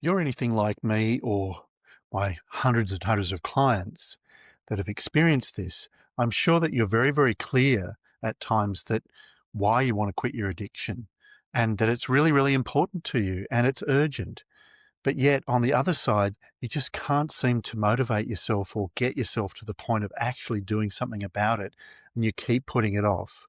you're anything like me or my hundreds and hundreds of clients that have experienced this, I'm sure that you're very, very clear at times that why you want to quit your addiction and that it's really, really important to you and it's urgent. But yet on the other side, you just can't seem to motivate yourself or get yourself to the point of actually doing something about it, and you keep putting it off.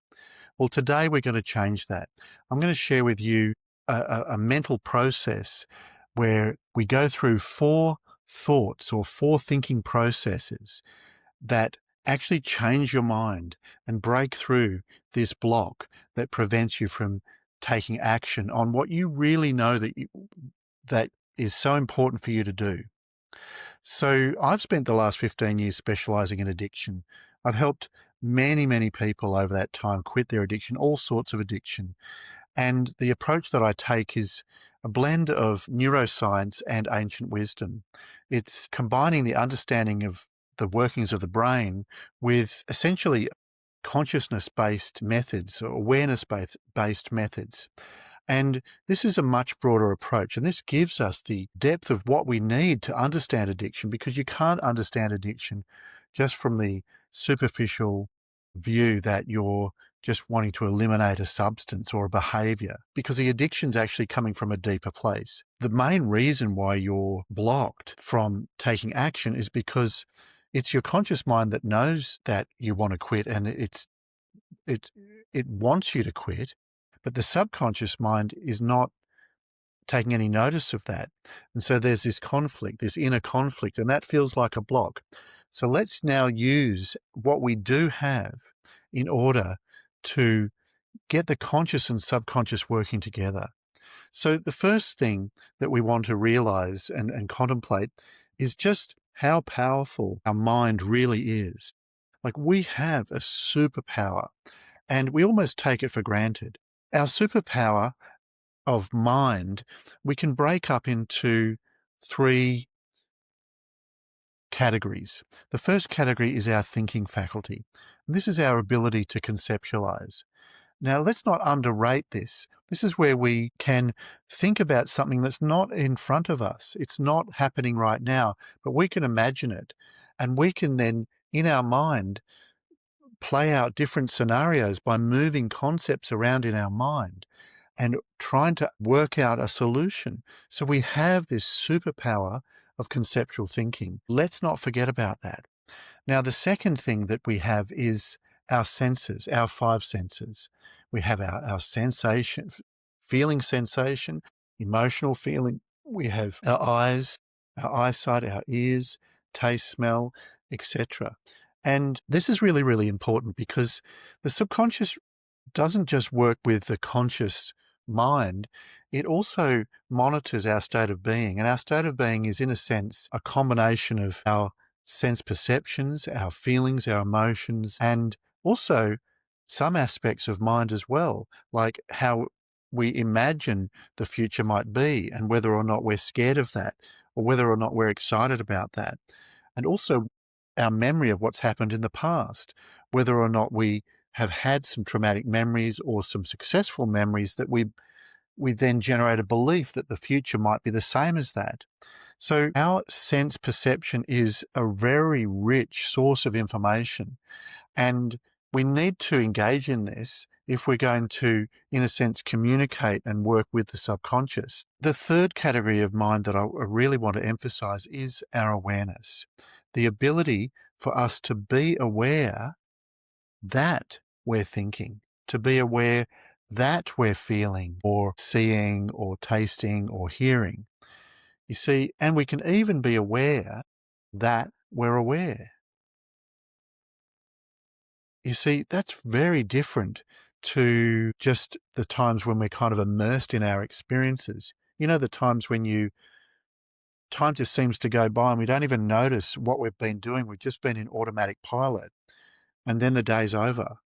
Well, today we're going to change that. I'm going to share with you a mental process where we go through 4 thoughts or 4 thinking processes that actually change your mind and break through this block that prevents you from taking action on what you really know that is so important for you to do. So I've spent the last 15 years specializing in addiction. I've helped many, many people over that time quit their addiction, all sorts of addiction. And the approach that I take is a blend of neuroscience and ancient wisdom. It's combining the understanding of the workings of the brain with essentially consciousness-based methods or awareness-based methods. And this is a much broader approach, and this gives us the depth of what we need to understand addiction, because you can't understand addiction just from the superficial view that you're just wanting to eliminate a substance or a behavior, because the addiction's actually coming from a deeper place. The main reason why you're blocked from taking action is because it's your conscious mind that knows that you want to quit, and it wants you to quit, but the subconscious mind is not taking any notice of that. And so there's this conflict, this inner conflict, and that feels like a block. So let's now use what we do have in order to get the conscious and subconscious working together. So the first thing that we want to realize and contemplate is just how powerful our mind really is. Like, we have a superpower and we almost take it for granted. Our superpower of mind, we can break up into 3 categories. The first category is our thinking faculty. This is our ability to conceptualize. Now, let's not underrate this. This is where we can think about something that's not in front of us. It's not happening right now, but we can imagine it. And we can then, in our mind, play out different scenarios by moving concepts around in our mind and trying to work out a solution. So we have this superpower of conceptual thinking. Let's not forget about that. Now, the second thing that we have is our senses, our 5 senses. We have our sensation, feeling sensation, emotional feeling. We have our eyes, our eyesight, our ears, taste, smell, etc. And this is really, really important because the subconscious doesn't just work with the conscious mind, it also monitors our state of being. And our state of being is, in a sense, a combination of our sense perceptions, our feelings, our emotions, and also some aspects of mind as well, like how we imagine the future might be and whether or not we're scared of that or whether or not we're excited about that. And also our memory of what's happened in the past, whether or not we have had some traumatic memories or some successful memories that we then generate a belief that the future might be the same as that. So our sense perception is a very rich source of information, and we need to engage in this if we're going to, in a sense, communicate and work with the subconscious. The third category of mind that I really want to emphasize is our awareness, the ability for us to be aware that we're thinking, to be aware that we're feeling or seeing or tasting or hearing. You see, and we can even be aware that we're aware. You see, that's very different to just the times when we're kind of immersed in our experiences. You know, the times when time just seems to go by and we don't even notice what we've been doing. We've just been in automatic pilot and then the day's over.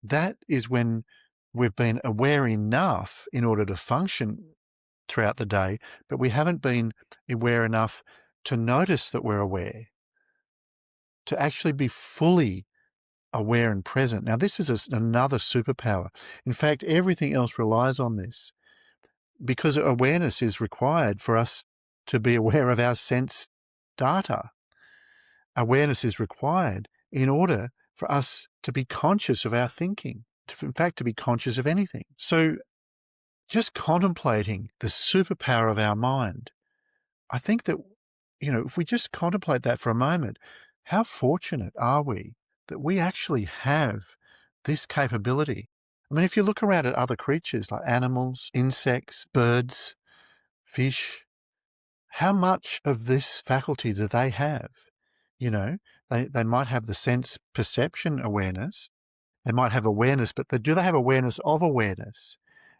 That is when we've been aware enough in order to function throughout the day, but we haven't been aware enough to notice that we're aware, to actually be fully aware and present. Now, this is another superpower. In fact, everything else relies on this. because awareness is required for us to be aware of our sense data. Awareness is required in order for us to be conscious of our thinking, in fact, to be conscious of anything. So just contemplating the superpower of our mind, I think that, if we just contemplate that for a moment, how fortunate are we that we actually have this capability? I mean, if you look around at other creatures like animals, insects, birds, fish, how much of this faculty do they have? They might have the sense perception awareness. They might have awareness, but do they have awareness of awareness?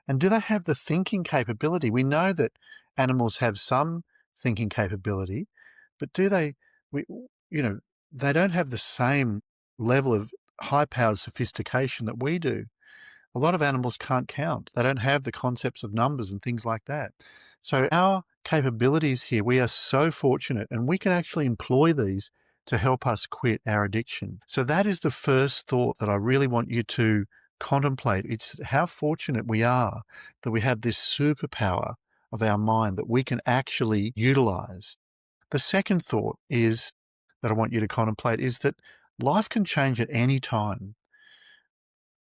And do they have the thinking capability? We know that animals have some thinking capability, but do they, we, they don't have the same level of high-powered sophistication that we do. A lot of animals can't count. They don't have the concepts of numbers and things like that. So our capabilities here, we are so fortunate, and we can actually employ these to help us quit our addiction. So that is the first thought that I really want you to contemplate. It's how fortunate we are that we have this superpower of our mind that we can actually utilize. The second thought is that I want you to contemplate is that life can change at any time.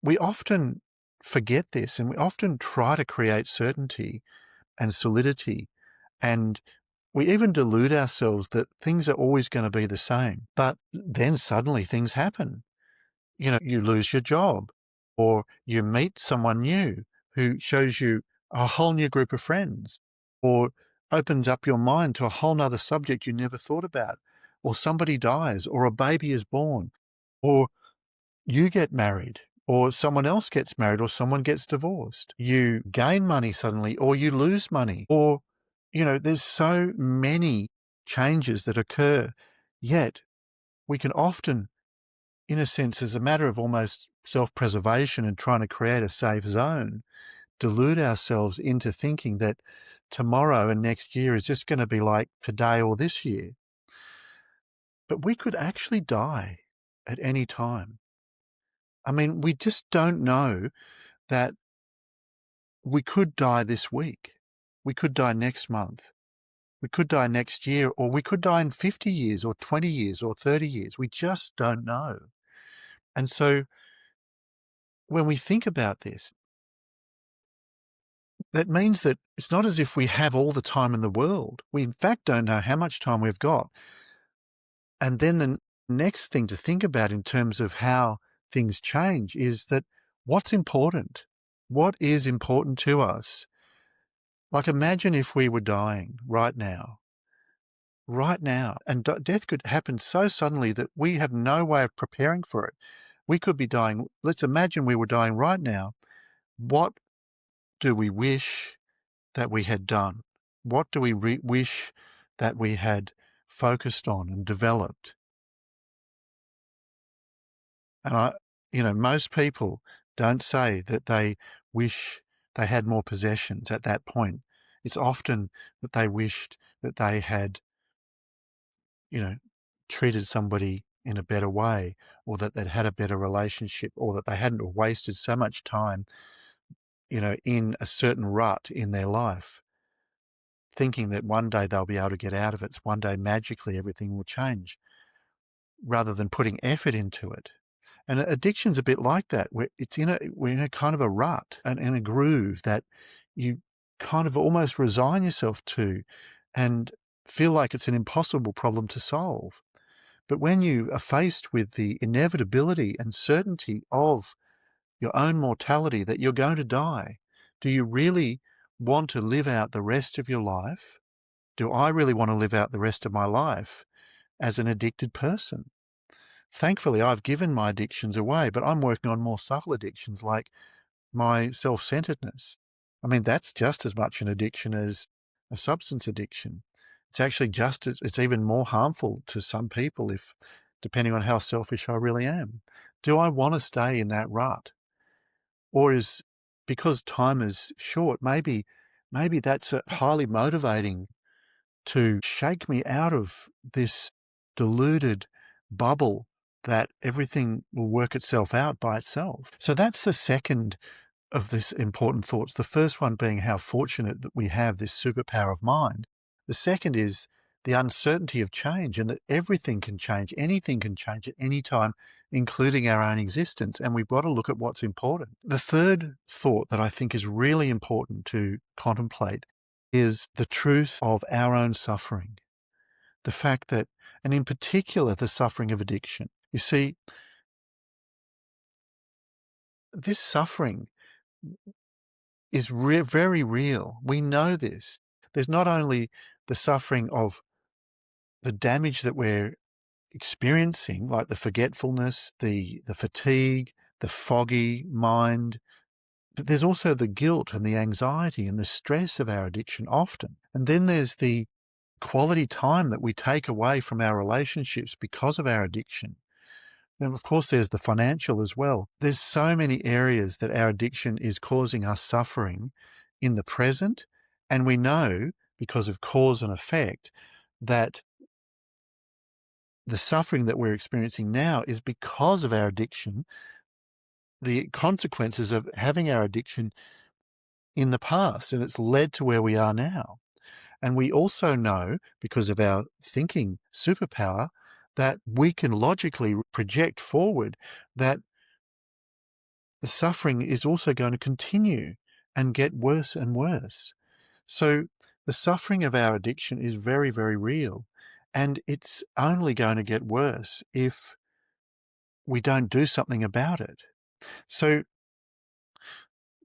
We often forget this, and we often try to create certainty and solidity, and we even delude ourselves that things are always going to be the same. But then suddenly things happen. You lose your job, or you meet someone new who shows you a whole new group of friends, or opens up your mind to a whole nother subject you never thought about, or somebody dies, or a baby is born, or you get married, or someone else gets married, or someone gets divorced. You gain money suddenly, or you lose money, or, there's so many changes that occur. Yet we can often, in a sense, as a matter of almost self-preservation and trying to create a safe zone, delude ourselves into thinking that tomorrow and next year is just going to be like today or this year. But we could actually die at any time. I mean, we just don't know that we could die this week. We could die next month. We could die next year, or we could die in 50 years or 20 years or 30 years. We just don't know. And so when we think about this, that means that it's not as if we have all the time in the world. We, in fact, don't know how much time we've got. And then the next thing to think about in terms of how things change is that what's important? What is important to us? Like, imagine if we were dying right now, and death could happen so suddenly that we have no way of preparing for it. We could be dying. Let's imagine we were dying right now. What do we wish that we had done? What do we wish that we had focused on and developed? And most people don't say that they wish they had more possessions at that point. It's often that they wished that they had, treated somebody in a better way, or that they'd had a better relationship, or that they hadn't wasted so much time, in a certain rut in their life, thinking that one day they'll be able to get out of it. One day magically everything will change, rather than putting effort into it. And addiction's a bit like that, where we're in a kind of a rut and in a groove that you kind of almost resign yourself to and feel like it's an impossible problem to solve. But when you are faced with the inevitability and certainty of your own mortality, that you're going to die, do you really want to live out the rest of your life? Do I really want to live out the rest of my life as an addicted person? Thankfully, I've given my addictions away, but I'm working on more subtle addictions like my self-centeredness. I mean, that's just as much an addiction as a substance addiction. It's actually it's even more harmful to some people depending on how selfish I really am. Do I want to stay in that rut? Or because time is short, maybe that's highly motivating to shake me out of this deluded bubble that everything will work itself out by itself. So that's the second of this important thoughts. The first one being how fortunate that we have this superpower of mind. The second is the uncertainty of change and that everything can change, anything can change at any time, including our own existence. And we've got to look at what's important. The third thought that I think is really important to contemplate is the truth of our own suffering. The fact that, and in particular, the suffering of addiction. You see, this suffering is very real. We know this. There's not only the suffering of the damage that we're experiencing, like the forgetfulness, the fatigue, the foggy mind, but there's also the guilt and the anxiety and the stress of our addiction often. And then there's the quality time that we take away from our relationships because of our addiction. And of course, there's the financial as well. There's so many areas that our addiction is causing us suffering in the present. And we know, because of cause and effect, that the suffering that we're experiencing now is because of our addiction, the consequences of having our addiction in the past, and it's led to where we are now. And we also know, because of our thinking superpower, that we can logically project forward that the suffering is also going to continue and get worse and worse. So the suffering of our addiction is very, very real. And it's only going to get worse if we don't do something about it. So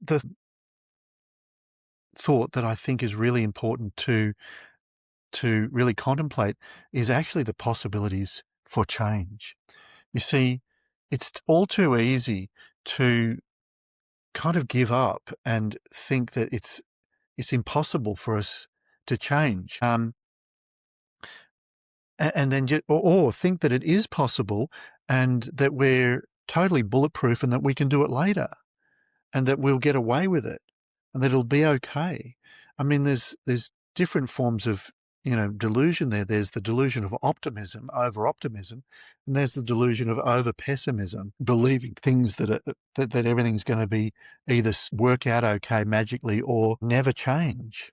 the thought that I think is really important to really contemplate is actually the possibilities for change. You see, it's all too easy to kind of give up and think that it's impossible for us to change. And then or think that it is possible and that we're totally bulletproof and that we can do it later and that we'll get away with it and that it'll be okay. I mean, there's different forms of, delusion there. There's the delusion of optimism, over-optimism, and there's the delusion of over-pessimism, believing things that everything's going to be either work out okay magically or never change.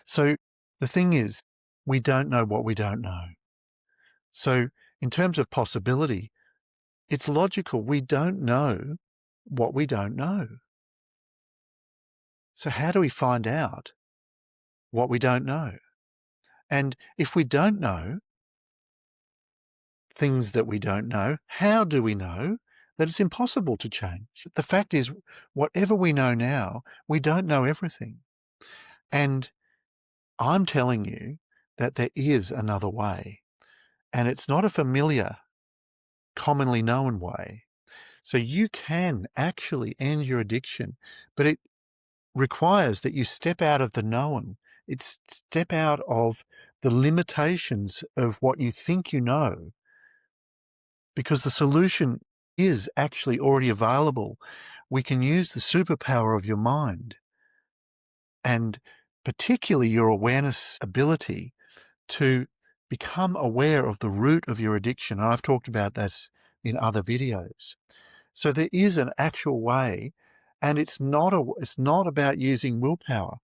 So the thing is, we don't know what we don't know. So in terms of possibility, it's logical. We don't know what we don't know. So how do we find out what we don't know? And if we don't know things that we don't know, how do we know that it's impossible to change? The fact is, whatever we know now, we don't know everything. And I'm telling you that there is another way. And it's not a familiar, commonly known way. So you can actually end your addiction, but it requires that you step out of the known. It's step out of the limitations of what you think you know, because the solution is actually already available. We can use the superpower of your mind and particularly your awareness ability to become aware of the root of your addiction. And I've talked about this in other videos. So there is an actual way, and it's not about using willpower.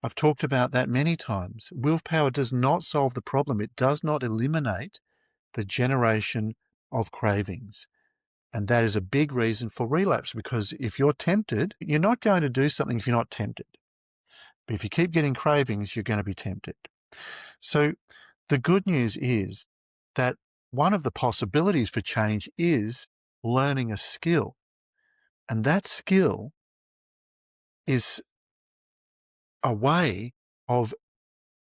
I've talked about that many times. Willpower does not solve the problem. It does not eliminate the generation of cravings. And that is a big reason for relapse, because if you're tempted, you're not going to do something if you're not tempted. But if you keep getting cravings, you're going to be tempted. So the good news is that one of the possibilities for change is learning a skill. And that skill is a way of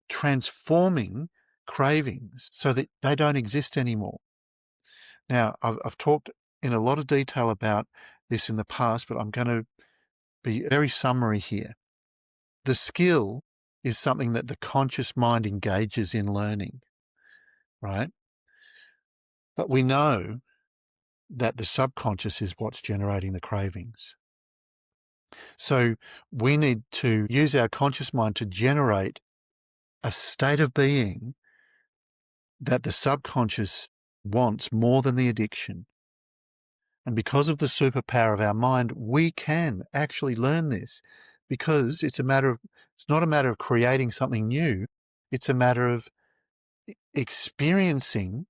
transforming cravings so that they don't exist anymore. Now, I've talked in a lot of detail about this in the past, but I'm going to be very summary here. The skill is something that the conscious mind engages in learning, right? But we know that the subconscious is what's generating the cravings. So we need to use our conscious mind to generate a state of being that the subconscious wants more than the addiction. And because of the superpower of our mind, we can actually learn this, because it's not a matter of creating something new. It's a matter of experiencing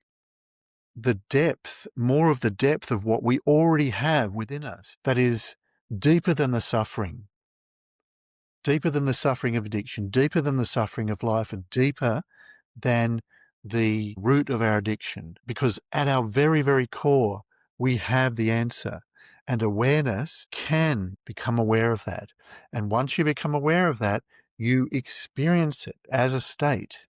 more of the depth of what we already have within us that is deeper than the suffering of addiction, deeper than the suffering of life, and deeper than the root of our addiction. Because at our very, very core, we have the answer. And awareness can become aware of that. And once you become aware of that, you experience it as a state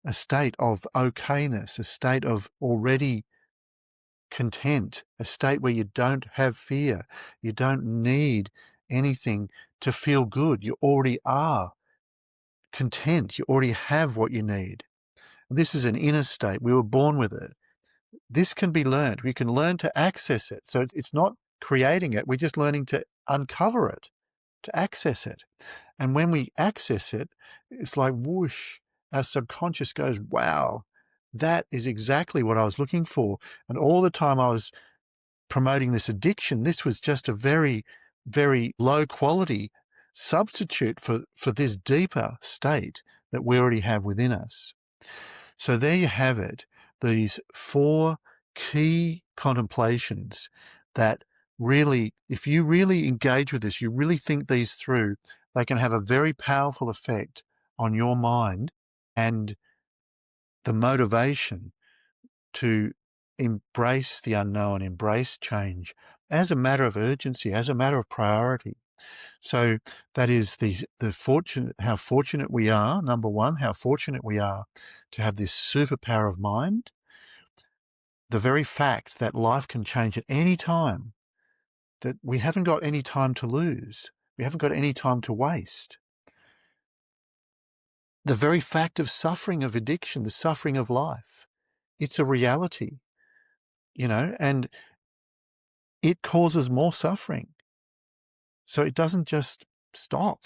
of okayness, a state of already content, a state where you don't have fear. You don't need anything to feel good. You already are content. You already have what you need. This is an inner state. We were born with it. This can be learned. We can learn to access it. So it's not creating it. We're just learning to uncover it, to access it. And when we access it, it's like whoosh, our subconscious goes, wow, that is exactly what I was looking for. And all the time I was promoting this addiction, this was just a very, very low quality substitute for this deeper state that we already have within us. So there you have it, these 4 key contemplations that really, if you really engage with this, you really think these through, they can have a very powerful effect on your mind and the motivation to embrace the unknown, embrace change as a matter of urgency, as a matter of priority. So that is how fortunate we are, number one, how fortunate we are to have this superpower of mind. The very fact that life can change at any time, that we haven't got any time to lose. We haven't got any time to waste. The very fact of suffering of addiction, the suffering of life, it's a reality, and it causes more suffering. So it doesn't just stop,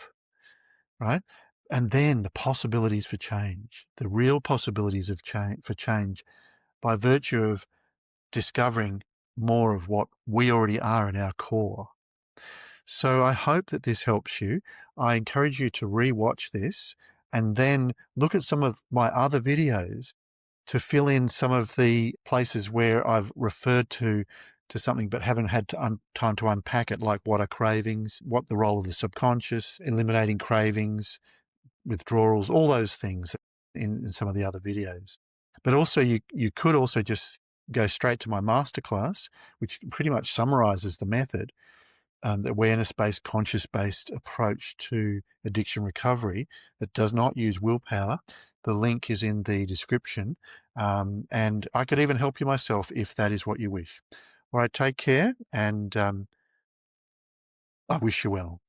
right? And then the possibilities for change, the real possibilities of for change by virtue of discovering more of what we already are in our core. So I hope that this helps you. I encourage you to re-watch this and then look at some of my other videos to fill in some of the places where I've referred to something but haven't had time to unpack it, like what are cravings, what the role of the subconscious, eliminating cravings, withdrawals, all those things in some of the other videos. But also you could also just go straight to my masterclass, which pretty much summarizes the method, the awareness-based, conscious-based approach to addiction recovery that does not use willpower. The link is in the description, and I could even help you myself if that is what you wish. All right, take care, and I wish you well.